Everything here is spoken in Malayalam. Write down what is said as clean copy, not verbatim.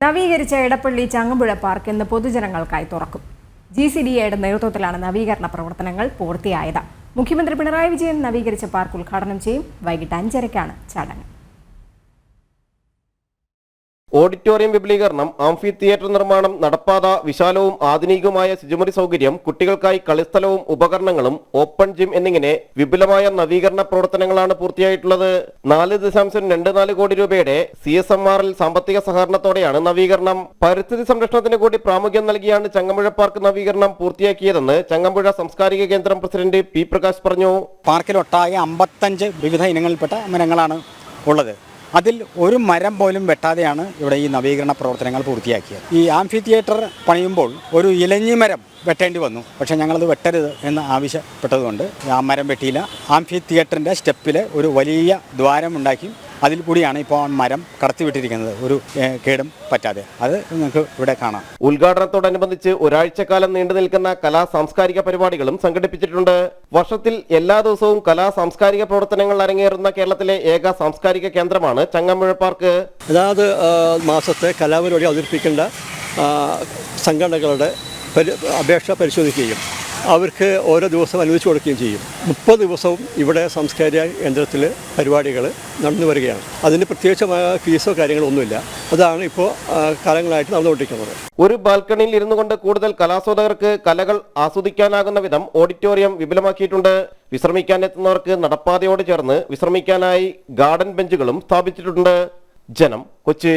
നവീകരിച്ച എടപ്പള്ളി ചങ്ങമ്പുഴ പാർക്ക് ഇന്ന് പൊതുജനങ്ങൾക്കായി തുറക്കും. GCDAയുടെ നേതൃത്വത്തിലാണ് നവീകരണ പ്രവർത്തനങ്ങൾ പൂർത്തിയായത്. മുഖ്യമന്ത്രി പിണറായി വിജയൻ നവീകരിച്ച പാർക്ക് ഉദ്ഘാടനം ചെയ്യും. വൈകിട്ട് 5:30-ക്കാണ് ചടങ്ങ്. ഓഡിറ്റോറിയം വിപുലീകരണം, ആംഫി തിയേറ്റർ നിർമ്മാണം, നടപ്പാത, വിശാലവും ആധുനികവുമായ ശുചിമുറി സൗകര്യം, കുട്ടികൾക്കായി കളിസ്ഥലവും ഉപകരണങ്ങളും, ഓപ്പൺ ജിം എന്നിങ്ങനെ വിപുലമായ നവീകരണ പ്രവർത്തനങ്ങളാണ് പൂർത്തിയായിട്ടുള്ളത്. 4.24 കോടി രൂപയുടെ CSMRL സാമ്പത്തിക സഹകരണത്തോടെയാണ് നവീകരണം. പരിസ്ഥിതി സംരക്ഷണത്തിന് കൂടി പ്രാമുഖ്യം നൽകിയാണ് ചങ്ങമ്പുഴ പാർക്ക് നവീകരണം പൂർത്തിയാക്കിയതെന്ന് ചങ്ങമ്പുഴ സാംസ്കാരിക കേന്ദ്രം പ്രസിഡന്റ് P. പ്രകാശ് പറഞ്ഞു. പാർക്കിലൊട്ടാകെ 55 വിവിധ ഇനങ്ങളിൽപ്പെട്ട മരങ്ങളാണ് ഉള്ളത്. അതിൽ ഒരു മരം പോലും വെട്ടാതെയാണ് ഇവിടെ ഈ നവീകരണ പ്രവർത്തനങ്ങൾ പൂർത്തിയാക്കിയത്. ഈ ആംഫി തിയേറ്റർ പണിയുമ്പോൾ ഒരു ഇലഞ്ഞി മരം വെട്ടേണ്ടി വന്നു. പക്ഷേ ഞങ്ങളത് വെട്ടരുത് എന്ന് ആവശ്യപ്പെട്ടതുകൊണ്ട് ആ മരം വെട്ടിയില്ല. ആംഫി തിയേറ്ററിൻ്റെ സ്റ്റെപ്പിൽ ഒരു വലിയ ദ്വാരമുണ്ടാക്കി അതിൽ കൂടിയാണ് ഇപ്പോൾ മരം കടത്തിവിട്ടിരിക്കുന്നത്, ഒരു കേടും പറ്റാതെ. അത് നിങ്ങൾക്ക് ഇവിടെ കാണാം. ഉദ്ഘാടനത്തോടനുബന്ധിച്ച് ഒരാഴ്ചക്കാലം നീണ്ടു നിൽക്കുന്ന കലാ സാംസ്കാരിക പരിപാടികളും സംഘടിപ്പിച്ചിട്ടുണ്ട്. വർഷത്തിൽ എല്ലാ ദിവസവും കലാ സാംസ്കാരിക പ്രവർത്തനങ്ങൾ അരങ്ങേറുന്ന കേരളത്തിലെ ഏക സാംസ്കാരിക കേന്ദ്രമാണ് ചങ്ങമ്പുഴ പാർക്ക്. അതായത് മാസത്തെ കലാപരിപാടി അവതരിപ്പിക്കേണ്ട സംഘടനകളുടെ അപേക്ഷ പരിശോധിക്കുകയും അവർക്ക് ഓരോ ദിവസം അനുവദിച്ചു കൊടുക്കുകയും ചെയ്യും. 30 ദിവസവും ഇവിടെ സാംസ്കാരിക കേന്ദ്രത്തിൽ പരിപാടികൾ നടന്നു വരികയാണ്. അതിന് പ്രത്യേകിച്ചമായ ഫീസോ കാര്യങ്ങളോ ഒന്നുമില്ല. അതാണ് ഇപ്പോൾ കാലങ്ങളായിട്ട് നടന്നുകൊണ്ടിരിക്കുന്നത്. ഒരു ബാൽക്കണിയിൽ ഇരുന്നു കൊണ്ട് കൂടുതൽ കലാസ്വാദകർക്ക് കലകൾ ആസ്വദിക്കാനാകുന്ന വിധം ഓഡിറ്റോറിയം വിപുലമാക്കിയിട്ടുണ്ട്. വിശ്രമിക്കാനെത്തുന്നവർക്ക് നടപ്പാതയോട് ചേർന്ന് വിശ്രമിക്കാനായി ഗാർഡൻ ബെഞ്ചുകളും സ്ഥാപിച്ചിട്ടുണ്ട്. ജനം, കൊച്ചി.